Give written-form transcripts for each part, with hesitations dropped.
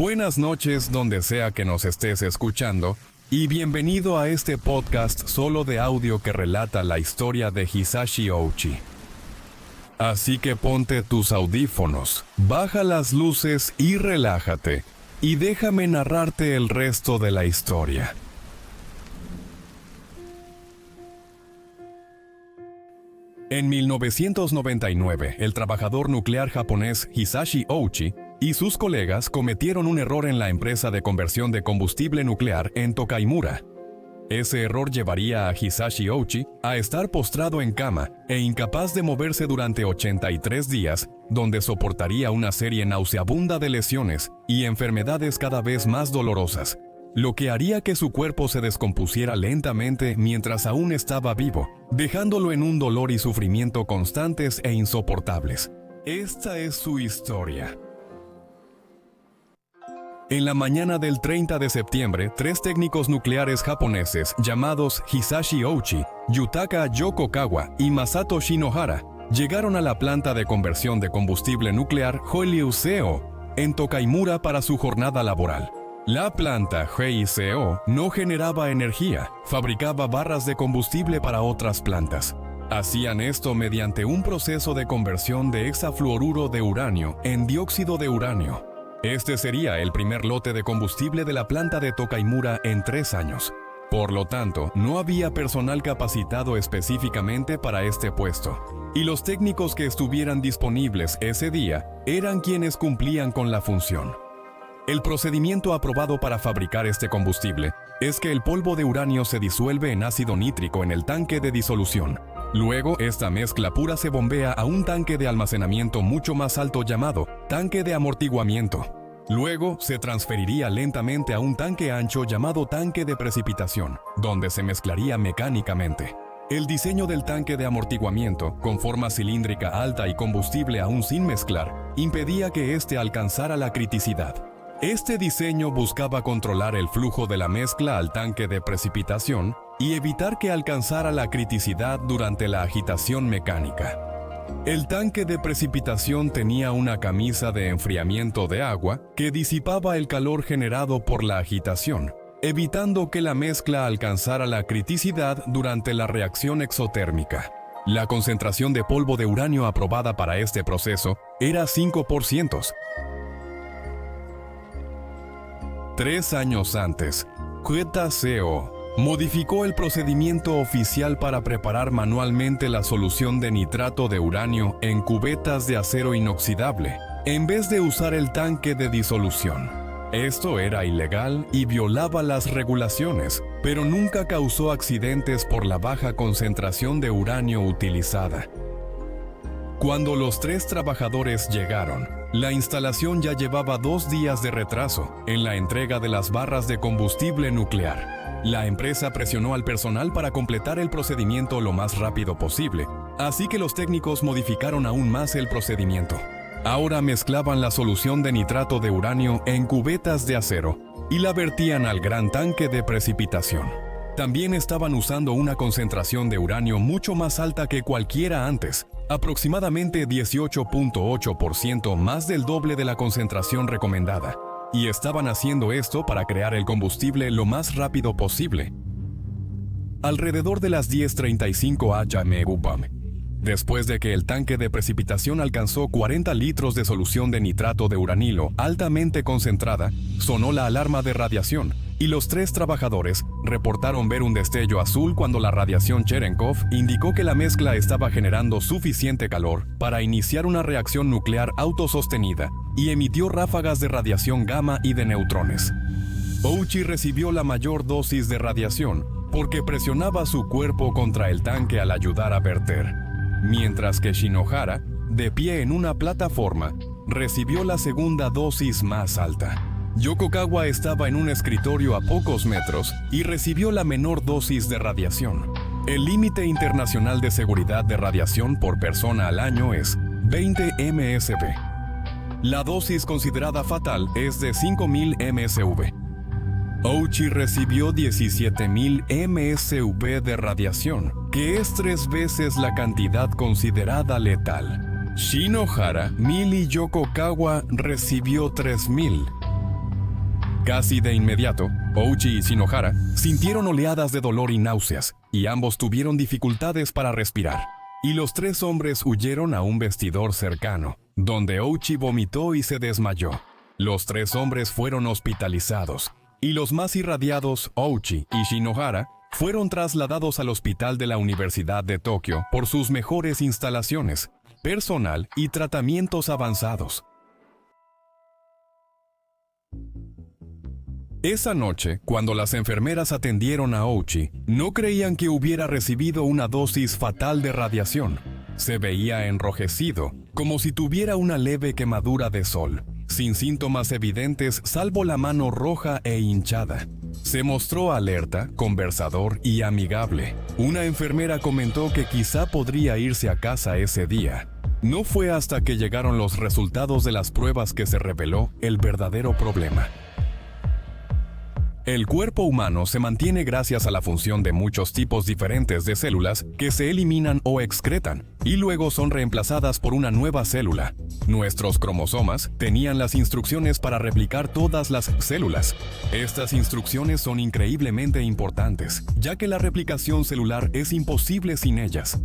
Buenas noches donde sea que nos estés escuchando y bienvenido a este podcast solo de audio que relata la historia de Hisashi Ouchi. Así que ponte tus audífonos, baja las luces y relájate, y déjame narrarte el resto de la historia. En 1999, el trabajador nuclear japonés Hisashi Ouchi y sus colegas cometieron un error en la empresa de conversión de combustible nuclear en Tokaimura. Ese error llevaría a Hisashi Ouchi a estar postrado en cama e incapaz de moverse durante 83 días, donde soportaría una serie nauseabunda de lesiones y enfermedades cada vez más dolorosas, lo que haría que su cuerpo se descompusiera lentamente mientras aún estaba vivo, dejándolo en un dolor y sufrimiento constantes e insoportables. Esta es su historia. En la mañana del 30 de septiembre, 3 técnicos nucleares japoneses llamados Hisashi Ouchi, Yutaka Yokokawa y Masato Shinohara llegaron a la planta de conversión de combustible nuclear Horyū-seo en Tokaimura para su jornada laboral. La planta Horyū-seo no generaba energía, fabricaba barras de combustible para otras plantas. Hacían esto mediante un proceso de conversión de hexafluoruro de uranio en dióxido de uranio. Este sería el primer lote de combustible de la planta de Tokaimura en 3 años. Por lo tanto, no había personal capacitado específicamente para este puesto, y los técnicos que estuvieran disponibles ese día eran quienes cumplían con la función. El procedimiento aprobado para fabricar este combustible es que el polvo de uranio se disuelve en ácido nítrico en el tanque de disolución. Luego, esta mezcla pura se bombea a un tanque de almacenamiento mucho más alto llamado tanque de amortiguamiento. Luego, se transferiría lentamente a un tanque ancho llamado tanque de precipitación, donde se mezclaría mecánicamente. El diseño del tanque de amortiguamiento, con forma cilíndrica alta y combustible aún sin mezclar, impedía que éste alcanzara la criticidad. Este diseño buscaba controlar el flujo de la mezcla al tanque de precipitación y evitar que alcanzara la criticidad durante la agitación mecánica. El tanque de precipitación tenía una camisa de enfriamiento de agua que disipaba el calor generado por la agitación, evitando que la mezcla alcanzara la criticidad durante la reacción exotérmica. La concentración de polvo de uranio aprobada para este proceso era 5%. 3 años antes, Horyū-seo modificó el procedimiento oficial para preparar manualmente la solución de nitrato de uranio en cubetas de acero inoxidable, en vez de usar el tanque de disolución. Esto era ilegal y violaba las regulaciones, pero nunca causó accidentes por la baja concentración de uranio utilizada. Cuando los 3 trabajadores llegaron, la instalación ya llevaba 2 días de retraso en la entrega de las barras de combustible nuclear. La empresa presionó al personal para completar el procedimiento lo más rápido posible, así que los técnicos modificaron aún más el procedimiento. Ahora mezclaban la solución de nitrato de uranio en cubetas de acero y la vertían al gran tanque de precipitación. También estaban usando una concentración de uranio mucho más alta que cualquiera antes, aproximadamente 18.8% más del doble de la concentración recomendada. Y estaban haciendo esto para crear el combustible lo más rápido posible. Alrededor de las 10:35 am, después de que el tanque de precipitación alcanzó 40 litros de solución de nitrato de uranilo altamente concentrada, sonó la alarma de radiación, y los 3 trabajadores reportaron ver un destello azul cuando la radiación Cherenkov indicó que la mezcla estaba generando suficiente calor para iniciar una reacción nuclear autosostenida y emitió ráfagas de radiación gamma y de neutrones. Ouchi recibió la mayor dosis de radiación porque presionaba su cuerpo contra el tanque al ayudar a verter, mientras que Shinohara, de pie en una plataforma, recibió la segunda dosis más alta. Yokokawa estaba en un escritorio a pocos metros y recibió la menor dosis de radiación. El límite internacional de seguridad de radiación por persona al año es 20 mSv. La dosis considerada fatal es de 5.000 mSv. Ouchi recibió 17.000 mSv de radiación, que es 3 veces la cantidad considerada letal. Shinohara, 1.000 y Yokokawa recibió 3.000. Casi de inmediato, Ouchi y Shinohara sintieron oleadas de dolor y náuseas, y ambos tuvieron dificultades para respirar. Y los tres hombres huyeron a un vestidor cercano, donde Ouchi vomitó y se desmayó. Los tres hombres fueron hospitalizados, y los más irradiados, Ouchi y Shinohara, fueron trasladados al hospital de la Universidad de Tokio por sus mejores instalaciones, personal y tratamientos avanzados. Esa noche, cuando las enfermeras atendieron a Ouchi, no creían que hubiera recibido una dosis fatal de radiación. Se veía enrojecido, como si tuviera una leve quemadura de sol, sin síntomas evidentes salvo la mano roja e hinchada. Se mostró alerta, conversador y amigable. Una enfermera comentó que quizá podría irse a casa ese día. No fue hasta que llegaron los resultados de las pruebas que se reveló el verdadero problema. El cuerpo humano se mantiene gracias a la función de muchos tipos diferentes de células que se eliminan o excretan, y luego son reemplazadas por una nueva célula. Nuestros cromosomas tenían las instrucciones para replicar todas las células. Estas instrucciones son increíblemente importantes, ya que la replicación celular es imposible sin ellas.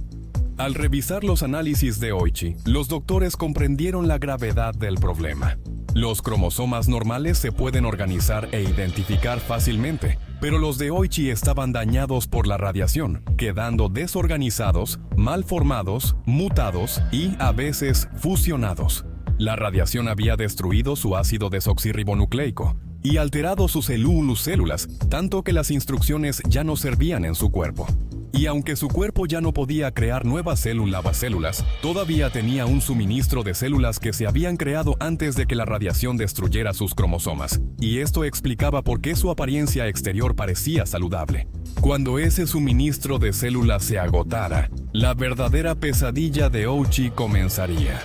Al revisar los análisis de Ouchi, los doctores comprendieron la gravedad del problema. Los cromosomas normales se pueden organizar e identificar fácilmente, pero los de Ouchi estaban dañados por la radiación, quedando desorganizados, mal formados, mutados y, a veces, fusionados. La radiación había destruido su ácido desoxirribonucleico y alterado sus células, tanto que las instrucciones ya no servían en su cuerpo. Y aunque su cuerpo ya no podía crear nuevas células, todavía tenía un suministro de células que se habían creado antes de que la radiación destruyera sus cromosomas, y esto explicaba por qué su apariencia exterior parecía saludable. Cuando ese suministro de células se agotara, la verdadera pesadilla de Ouchi comenzaría.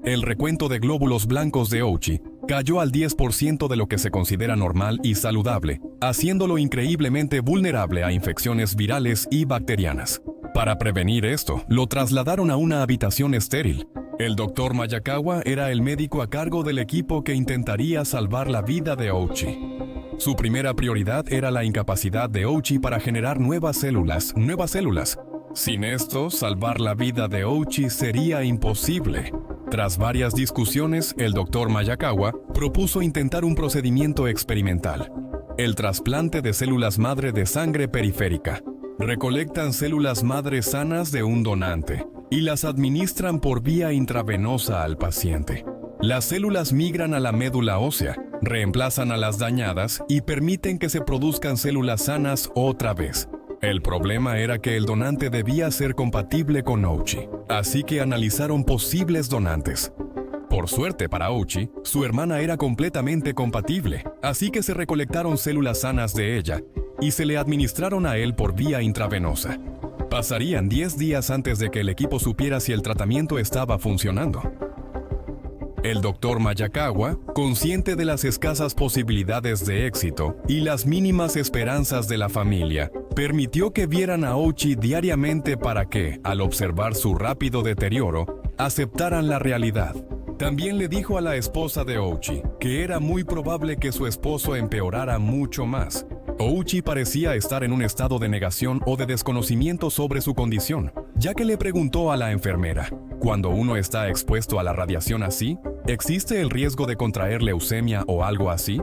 El recuento de glóbulos blancos de Ouchi cayó al 10% de lo que se considera normal y saludable, haciéndolo increíblemente vulnerable a infecciones virales y bacterianas. Para prevenir esto, lo trasladaron a una habitación estéril. El Dr. Miyakawa era el médico a cargo del equipo que intentaría salvar la vida de Ouchi. Su primera prioridad era la incapacidad de Ouchi para generar nuevas células. Sin esto, salvar la vida de Ouchi sería imposible. Tras varias discusiones, el Dr. Miyakawa propuso intentar un procedimiento experimental: el trasplante de células madre de sangre periférica. Recolectan células madre sanas de un donante y las administran por vía intravenosa al paciente. Las células migran a la médula ósea, reemplazan a las dañadas y permiten que se produzcan células sanas otra vez. El problema era que el donante debía ser compatible con Ouchi, así que analizaron posibles donantes. Por suerte para Ouchi, su hermana era completamente compatible, así que se recolectaron células sanas de ella y se le administraron a él por vía intravenosa. Pasarían 10 días antes de que el equipo supiera si el tratamiento estaba funcionando. El Dr. Miyakawa, consciente de las escasas posibilidades de éxito y las mínimas esperanzas de la familia, permitió que vieran a Ouchi diariamente para que, al observar su rápido deterioro, aceptaran la realidad. También le dijo a la esposa de Ouchi que era muy probable que su esposo empeorara mucho más. Ouchi parecía estar en un estado de negación o de desconocimiento sobre su condición, ya que le preguntó a la enfermera: ¿cuando uno está expuesto a la radiación así, existe el riesgo de contraer leucemia o algo así?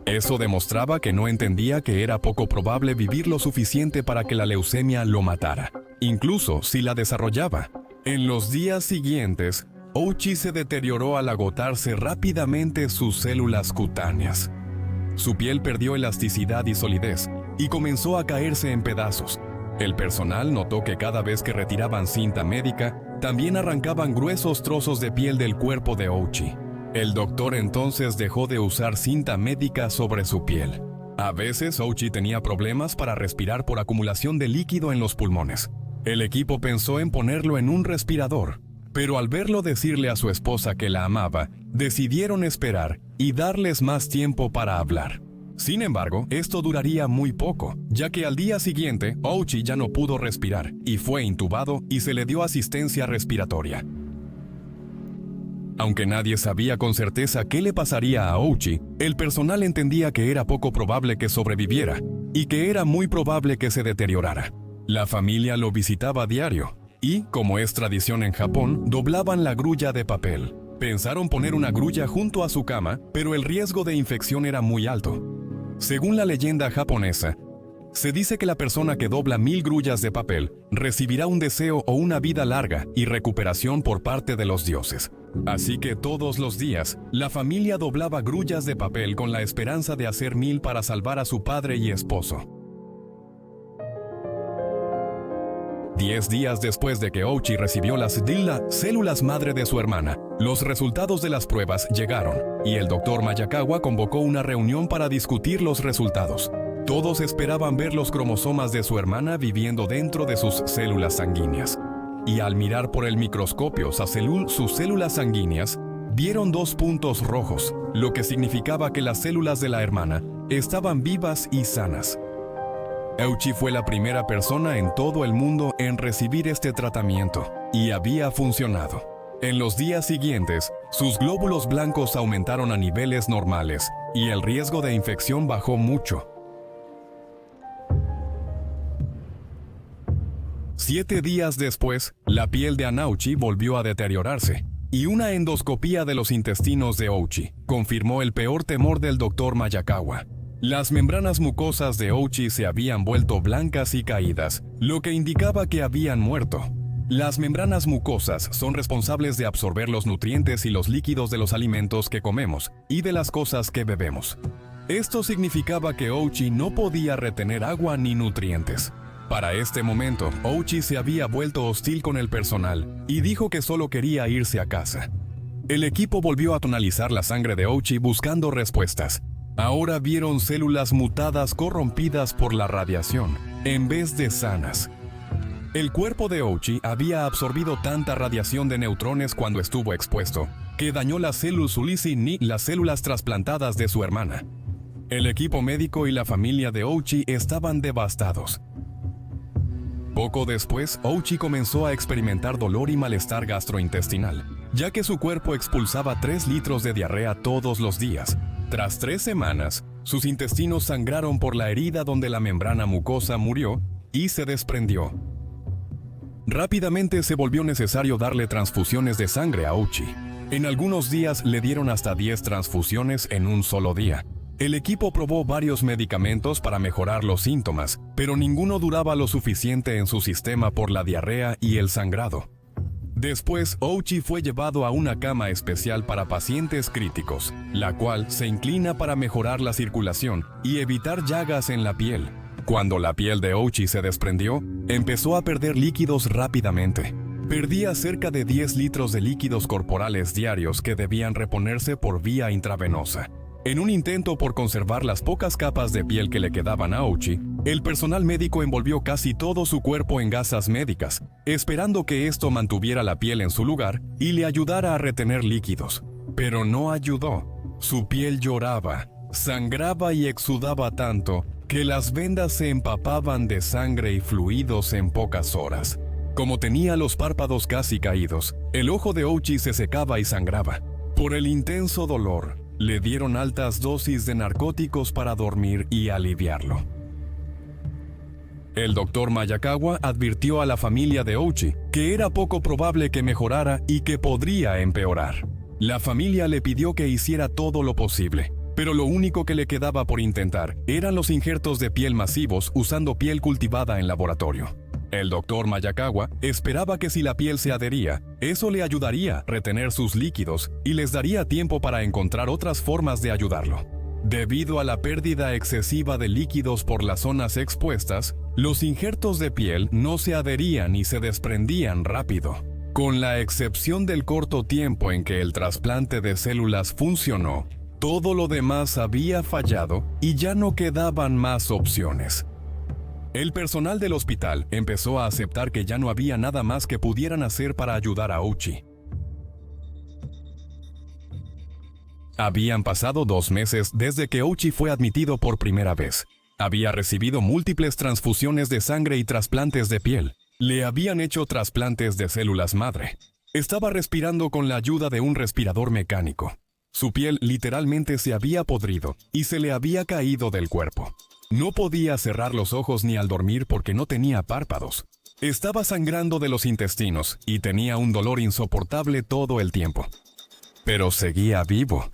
Eso demostraba que no entendía que era poco probable vivir lo suficiente para que la leucemia lo matara, incluso si la desarrollaba. En los días siguientes, Ouchi se deterioró al agotarse rápidamente sus células cutáneas. Su piel perdió elasticidad y solidez y comenzó a caerse en pedazos. El personal notó que cada vez que retiraban cinta médica, también arrancaban gruesos trozos de piel del cuerpo de Ouchi. El doctor entonces dejó de usar cinta médica sobre su piel. A veces Ouchi tenía problemas para respirar por acumulación de líquido en los pulmones. El equipo pensó en ponerlo en un respirador, pero al verlo decirle a su esposa que la amaba, decidieron esperar y darles más tiempo para hablar. Sin embargo, esto duraría muy poco, ya que al día siguiente, Ouchi ya no pudo respirar y fue intubado y se le dio asistencia respiratoria. Aunque nadie sabía con certeza qué le pasaría a Ouchi, el personal entendía que era poco probable que sobreviviera y que era muy probable que se deteriorara. La familia lo visitaba a diario y, como es tradición en Japón, doblaban la grulla de papel. Pensaron poner una grulla junto a su cama, pero el riesgo de infección era muy alto. Según la leyenda japonesa, se dice que la persona que dobla 1000 grullas de papel recibirá un deseo o una vida larga y recuperación por parte de los dioses. Así que todos los días, la familia doblaba grullas de papel con la esperanza de hacer 1000 para salvar a su padre y esposo. 10 días después de que Ouchi recibió las células madre de su hermana, los resultados de las pruebas llegaron y el Dr. Miyakawa convocó una reunión para discutir los resultados. Todos esperaban ver los cromosomas de su hermana viviendo dentro de sus células sanguíneas. Y al mirar por el microscopio sus células sanguíneas, vieron 2 puntos rojos, lo que significaba que las células de la hermana estaban vivas y sanas. Ouchi fue la primera persona en todo el mundo en recibir este tratamiento, y había funcionado. En los días siguientes, sus glóbulos blancos aumentaron a niveles normales, y el riesgo de infección bajó mucho. 7 días después, la piel de Anauchi volvió a deteriorarse, y una endoscopía de los intestinos de Ouchi confirmó el peor temor del Dr. Miyakawa. Las membranas mucosas de Ouchi se habían vuelto blancas y caídas, lo que indicaba que habían muerto. Las membranas mucosas son responsables de absorber los nutrientes y los líquidos de los alimentos que comemos y de las cosas que bebemos. Esto significaba que Ouchi no podía retener agua ni nutrientes. Para este momento, Ouchi se había vuelto hostil con el personal y dijo que solo quería irse a casa. El equipo volvió a analizar la sangre de Ouchi buscando respuestas. Ahora vieron células mutadas corrompidas por la radiación, en vez de sanas. El cuerpo de Ouchi había absorbido tanta radiación de neutrones cuando estuvo expuesto, que dañó las células trasplantadas de su hermana. El equipo médico y la familia de Ouchi estaban devastados. Poco después, Ouchi comenzó a experimentar dolor y malestar gastrointestinal, ya que su cuerpo expulsaba 3 litros de diarrea todos los días. Tras 3 semanas, sus intestinos sangraron por la herida donde la membrana mucosa murió y se desprendió. Rápidamente se volvió necesario darle transfusiones de sangre a Ouchi. En algunos días le dieron hasta 10 transfusiones en un solo día. El equipo probó varios medicamentos para mejorar los síntomas, pero ninguno duraba lo suficiente en su sistema por la diarrea y el sangrado. Después, Ouchi fue llevado a una cama especial para pacientes críticos, la cual se inclina para mejorar la circulación y evitar llagas en la piel. Cuando la piel de Ouchi se desprendió, empezó a perder líquidos rápidamente. Perdía cerca de 10 litros de líquidos corporales diarios que debían reponerse por vía intravenosa. En un intento por conservar las pocas capas de piel que le quedaban a Ouchi, el personal médico envolvió casi todo su cuerpo en gasas médicas, esperando que esto mantuviera la piel en su lugar y le ayudara a retener líquidos. Pero no ayudó. Su piel lloraba, sangraba y exudaba tanto que las vendas se empapaban de sangre y fluidos en pocas horas. Como tenía los párpados casi caídos, el ojo de Ouchi se secaba y sangraba. Por el intenso dolor, le dieron altas dosis de narcóticos para dormir y aliviarlo. El Dr. Miyakawa advirtió a la familia de Ouchi que era poco probable que mejorara y que podría empeorar. La familia le pidió que hiciera todo lo posible, pero lo único que le quedaba por intentar eran los injertos de piel masivos usando piel cultivada en laboratorio. El Dr. Miyakawa esperaba que si la piel se adhería, eso le ayudaría a retener sus líquidos y les daría tiempo para encontrar otras formas de ayudarlo. Debido a la pérdida excesiva de líquidos por las zonas expuestas, los injertos de piel no se adherían y se desprendían rápido. Con la excepción del corto tiempo en que el trasplante de células funcionó, todo lo demás había fallado y ya no quedaban más opciones. El personal del hospital empezó a aceptar que ya no había nada más que pudieran hacer para ayudar a Ouchi. Habían pasado 2 meses desde que Ouchi fue admitido por primera vez. Había recibido múltiples transfusiones de sangre y trasplantes de piel. Le habían hecho trasplantes de células madre. Estaba respirando con la ayuda de un respirador mecánico. Su piel literalmente se había podrido y se le había caído del cuerpo. No podía cerrar los ojos ni al dormir porque no tenía párpados. Estaba sangrando de los intestinos y tenía un dolor insoportable todo el tiempo. Pero seguía vivo.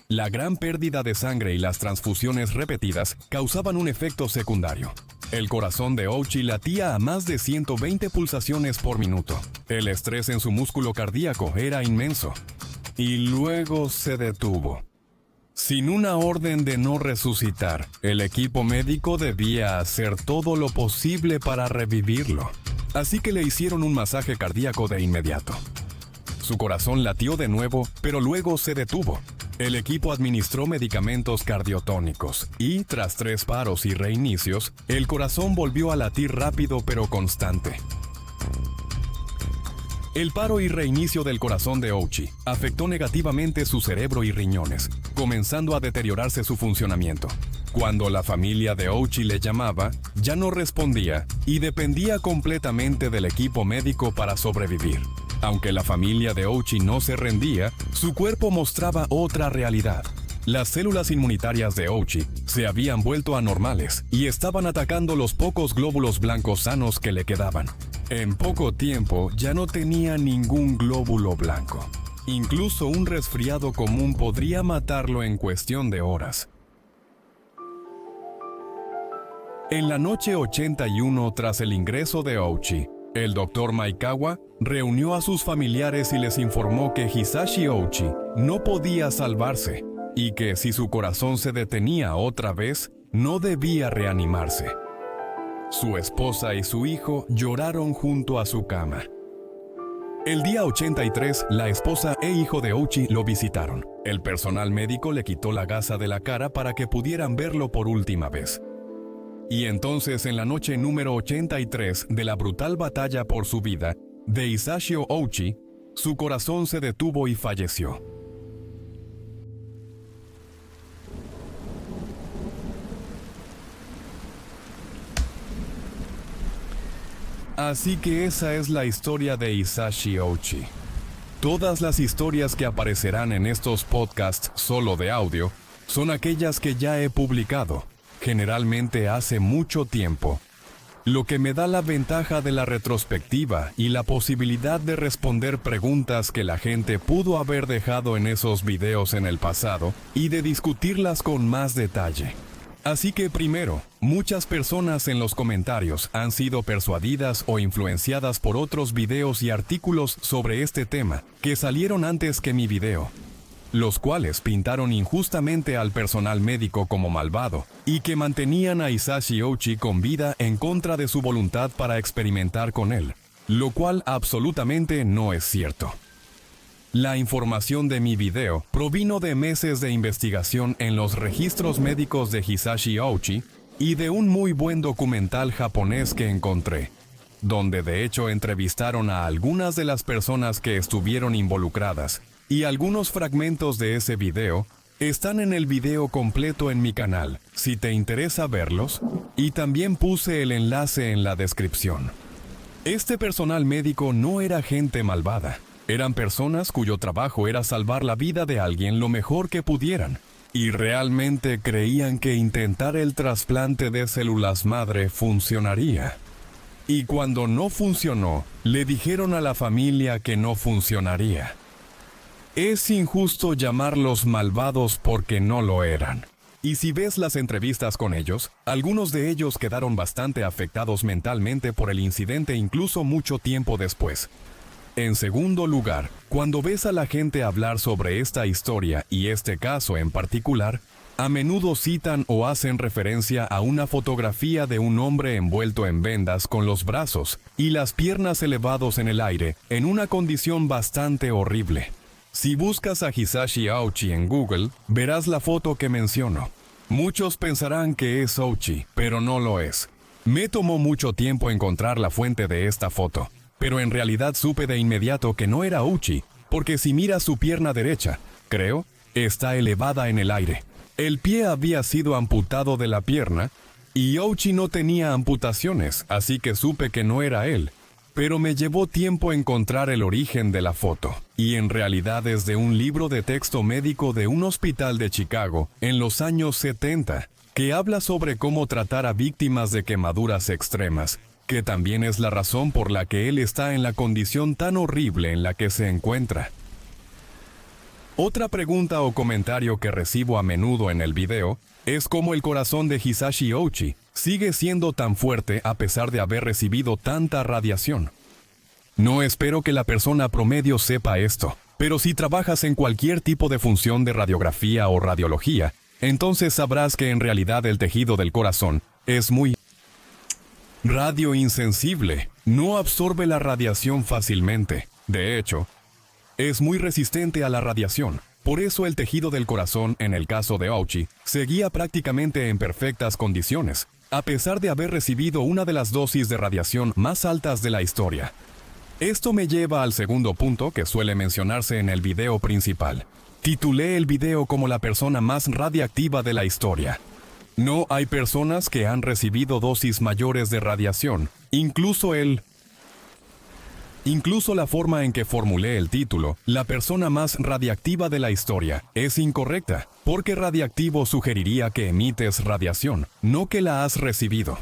La gran pérdida de sangre y las transfusiones repetidas causaban un efecto secundario. El corazón de Ouchi latía a más de 120 pulsaciones por minuto. El estrés en su músculo cardíaco era inmenso. Y luego se detuvo. Sin una orden de no resucitar, el equipo médico debía hacer todo lo posible para revivirlo. Así que le hicieron un masaje cardíaco de inmediato. Su corazón latió de nuevo, pero luego se detuvo. El equipo administró medicamentos cardiotónicos y, tras 3 paros y reinicios, el corazón volvió a latir rápido pero constante. El paro y reinicio del corazón de Ouchi afectó negativamente su cerebro y riñones, comenzando a deteriorarse su funcionamiento. Cuando la familia de Ouchi le llamaba, ya no respondía y dependía completamente del equipo médico para sobrevivir. Aunque la familia de Ouchi no se rendía, su cuerpo mostraba otra realidad. Las células inmunitarias de Ouchi se habían vuelto anormales y estaban atacando los pocos glóbulos blancos sanos que le quedaban. En poco tiempo ya no tenía ningún glóbulo blanco. Incluso un resfriado común podría matarlo en cuestión de horas. En la noche 81 tras el ingreso de Ouchi, el Dr. Maekawa reunió a sus familiares y les informó que Hisashi Ouchi no podía salvarse y que si su corazón se detenía otra vez, no debía reanimarse. Su esposa y su hijo lloraron junto a su cama. El día 83, la esposa e hijo de Ouchi lo visitaron. El personal médico le quitó la gasa de la cara para que pudieran verlo por última vez. Y entonces, en la noche número 83 de la brutal batalla por su vida de Hisashi Ouchi, su corazón se detuvo y falleció. Así que esa es la historia de Hisashi Ouchi. Todas las historias que aparecerán en estos podcasts solo de audio son aquellas que ya he publicado, generalmente hace mucho tiempo, lo que me da la ventaja de la retrospectiva y la posibilidad de responder preguntas que la gente pudo haber dejado en esos videos en el pasado y de discutirlas con más detalle. Así que primero, muchas personas en los comentarios han sido persuadidas o influenciadas por otros videos y artículos sobre este tema que salieron antes que mi video, los cuales pintaron injustamente al personal médico como malvado y que mantenían a Hisashi Ouchi con vida en contra de su voluntad para experimentar con él, lo cual absolutamente no es cierto. La información de mi video provino de meses de investigación en los registros médicos de Hisashi Ouchi y de un muy buen documental japonés que encontré, donde de hecho entrevistaron a algunas de las personas que estuvieron involucradas, y algunos fragmentos de ese video están en el video completo en mi canal, si te interesa verlos, y también puse el enlace en la descripción. Este personal médico no era gente malvada. Eran personas cuyo trabajo era salvar la vida de alguien lo mejor que pudieran, y realmente creían que intentar el trasplante de células madre funcionaría. Y cuando no funcionó, le dijeron a la familia que no funcionaría. Es injusto llamarlos malvados porque no lo eran. Y si ves las entrevistas con ellos, algunos de ellos quedaron bastante afectados mentalmente por el incidente incluso mucho tiempo después. En segundo lugar, cuando ves a la gente hablar sobre esta historia y este caso en particular, a menudo citan o hacen referencia a una fotografía de un hombre envuelto en vendas con los brazos y las piernas elevados en el aire, en una condición bastante horrible. Si buscas a Hisashi Ouchi en Google, verás la foto que menciono. Muchos pensarán que es Ouchi, pero no lo es. Me tomó mucho tiempo encontrar la fuente de esta foto, pero en realidad supe de inmediato que no era Ouchi, porque si miras su pierna derecha, creo, está elevada en el aire. El pie había sido amputado de la pierna, y Ouchi no tenía amputaciones, así que supe que no era él. pero me llevó tiempo encontrar el origen de la foto, y en realidad es de un libro de texto médico de un hospital de Chicago en los años 70, que habla sobre cómo tratar a víctimas de quemaduras extremas, que también es la razón por la que él está en la condición tan horrible en la que se encuentra. Otra pregunta o comentario que recibo a menudo en el video es cómo el corazón de Hisashi Ouchi sigue siendo tan fuerte a pesar de haber recibido tanta radiación. No espero que la persona promedio sepa esto, pero si trabajas en cualquier tipo de función de radiografía o radiología, entonces sabrás que en realidad el tejido del corazón es muy radioinsensible, no absorbe la radiación fácilmente. De hecho, es muy resistente a la radiación. Por eso el tejido del corazón, en el caso de Ouchi, seguía prácticamente en perfectas condiciones, a pesar de haber recibido una de las dosis de radiación más altas de la historia. Esto me lleva al segundo punto que suele mencionarse en el video principal. Titulé el video como la persona más radiactiva de la historia. No hay personas que han recibido dosis mayores de radiación, incluso la forma en que formulé el título, la persona más radiactiva de la historia, es incorrecta, porque radiactivo sugeriría que emites radiación, no que la has recibido.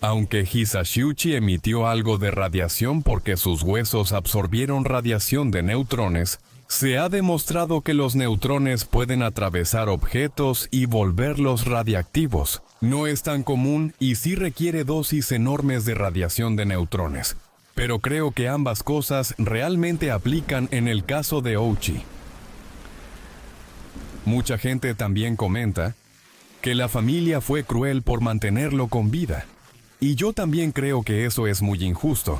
Aunque Hisashi emitió algo de radiación porque sus huesos absorbieron radiación de neutrones, se ha demostrado que los neutrones pueden atravesar objetos y volverlos radiactivos. No es tan común y sí requiere dosis enormes de radiación de neutrones. Pero creo que ambas cosas realmente aplican en el caso de Ouchi. Mucha gente también comenta que la familia fue cruel por mantenerlo con vida. Y yo también creo que eso es muy injusto.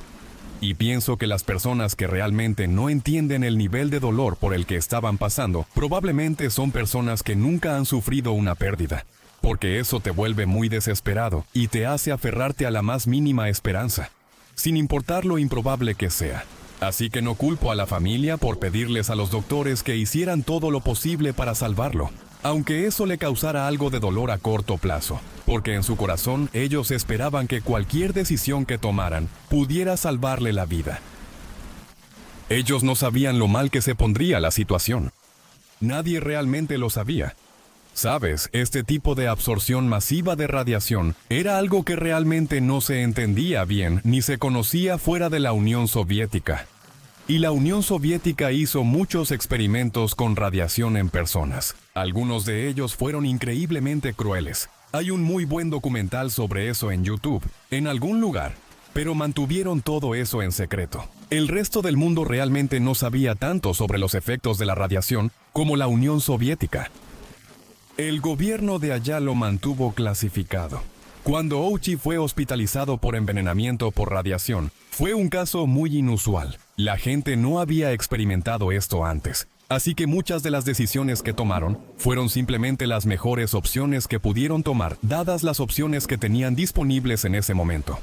Y pienso que las personas que realmente no entienden el nivel de dolor por el que estaban pasando, probablemente son personas que nunca han sufrido una pérdida, porque eso te vuelve muy desesperado y te hace aferrarte a la más mínima esperanza, sin importar lo improbable que sea. Así que no culpo a la familia por pedirles a los doctores que hicieran todo lo posible para salvarlo, aunque eso le causara algo de dolor a corto plazo, porque en su corazón ellos esperaban que cualquier decisión que tomaran pudiera salvarle la vida. Ellos no sabían lo mal que se pondría la situación. Nadie realmente lo sabía. Sabes, este tipo de absorción masiva de radiación era algo que realmente no se entendía bien ni se conocía fuera de la Unión Soviética. Y la Unión Soviética hizo muchos experimentos con radiación en personas. Algunos de ellos fueron increíblemente crueles. Hay un muy buen documental sobre eso en YouTube, en algún lugar, pero mantuvieron todo eso en secreto. El resto del mundo realmente no sabía tanto sobre los efectos de la radiación como la Unión Soviética. El gobierno de allá lo mantuvo clasificado. Cuando Ouchi fue hospitalizado por envenenamiento por radiación, fue un caso muy inusual. La gente no había experimentado esto antes, así que muchas de las decisiones que tomaron fueron simplemente las mejores opciones que pudieron tomar, dadas las opciones que tenían disponibles en ese momento.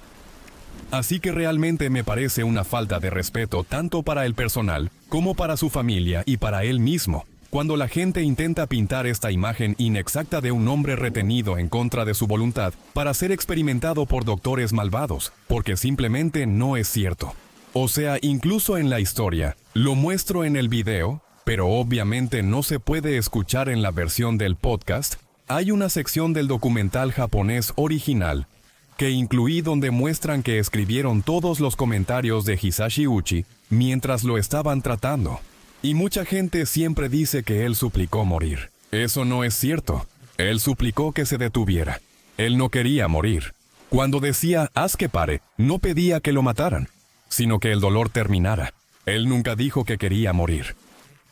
Así que realmente me parece una falta de respeto tanto para el personal como para su familia y para él mismo, cuando la gente intenta pintar esta imagen inexacta de un hombre retenido en contra de su voluntad para ser experimentado por doctores malvados, porque simplemente no es cierto. O sea, incluso en la historia, lo muestro en el video, pero obviamente no se puede escuchar en la versión del podcast. Hay una sección del documental japonés original que incluí donde muestran que escribieron todos los comentarios de Hisashi Ouchi mientras lo estaban tratando. Y mucha gente siempre dice que él suplicó morir. Eso no es cierto. Él suplicó que se detuviera. Él no quería morir. Cuando decía, haz que pare, no pedía que lo mataran, sino que el dolor terminara. Él nunca dijo que quería morir.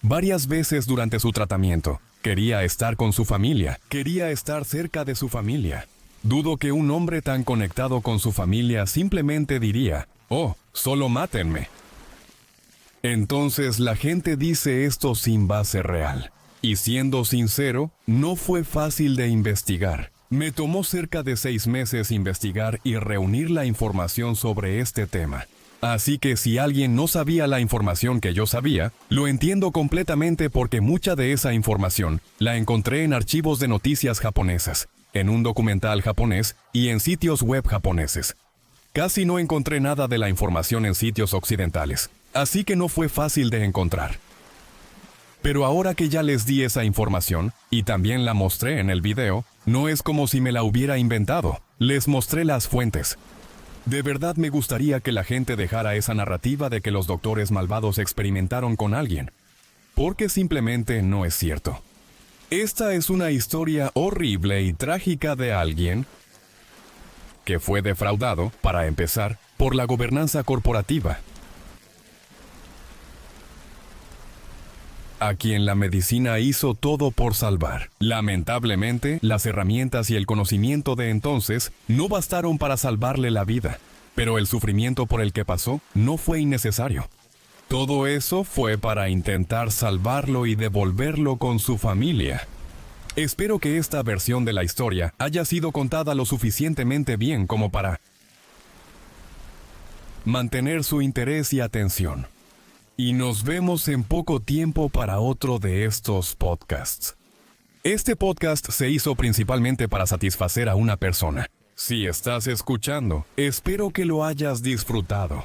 Varias veces durante su tratamiento, quería estar con su familia, quería estar cerca de su familia. Dudo que un hombre tan conectado con su familia simplemente diría, oh, solo mátenme. Entonces la gente dice esto sin base real. Y siendo sincero, no fue fácil de investigar. Me tomó cerca de 6 meses investigar y reunir la información sobre este tema. Así que si alguien no sabía la información que yo sabía, lo entiendo completamente porque mucha de esa información la encontré en archivos de noticias japonesas, en un documental japonés y en sitios web japoneses. Casi no encontré nada de la información en sitios occidentales, así que no fue fácil de encontrar. Pero ahora que ya les di esa información, y también la mostré en el video, no es como si me la hubiera inventado, les mostré las fuentes. De verdad me gustaría que la gente dejara esa narrativa de que los doctores malvados experimentaron con alguien, porque simplemente no es cierto. Esta es una historia horrible y trágica de alguien que fue defraudado, para empezar, por la gobernanza corporativa, a quien la medicina hizo todo por salvar. Lamentablemente, las herramientas y el conocimiento de entonces no bastaron para salvarle la vida, pero el sufrimiento por el que pasó no fue innecesario. Todo eso fue para intentar salvarlo y devolverlo con su familia. Espero que esta versión de la historia haya sido contada lo suficientemente bien como para mantener su interés y atención. Y nos vemos en poco tiempo para otro de estos podcasts. Este podcast se hizo principalmente para satisfacer a una persona. Si estás escuchando, espero que lo hayas disfrutado.